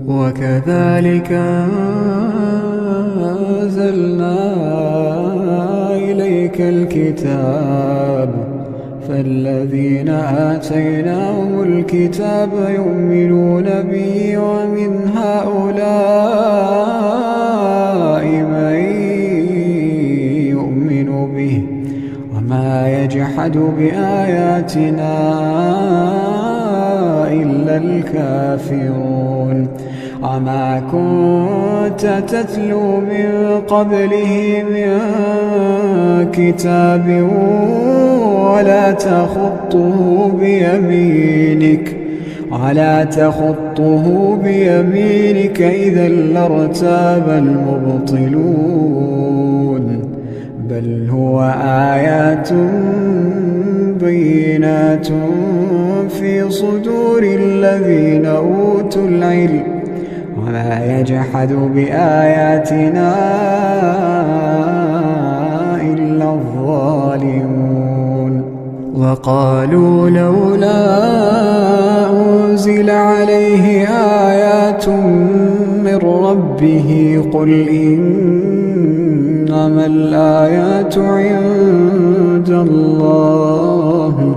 وكذلك أنزلنا إليك الكتاب فالذين آتيناهم الكتاب يؤمنون به ومن هؤلاء من يؤمن به وما يجحد بآياتنا إلا الكافرون وما كنت تتلو من قبله من كتاب ولا تخطه بيمينك إذا لارتاب المبطلون بل هو آيات بينات في صدور الذين أوتوا العلم وما يجحد بآياتنا إلا الظالمون وقالوا لولا أنزل عليه آيات من ربه قل إنما الآيات عند الله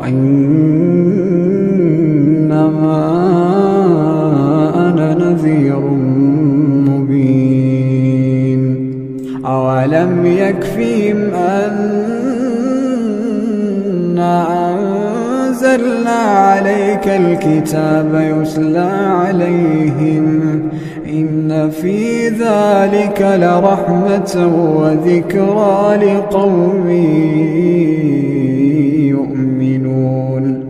وإنما أنا نذير مبين أولم يكفهم أنا أنزلنا عليك الكتاب يتلى عليهم إن في ذلك لرحمة وذكرى لقوم يؤمنون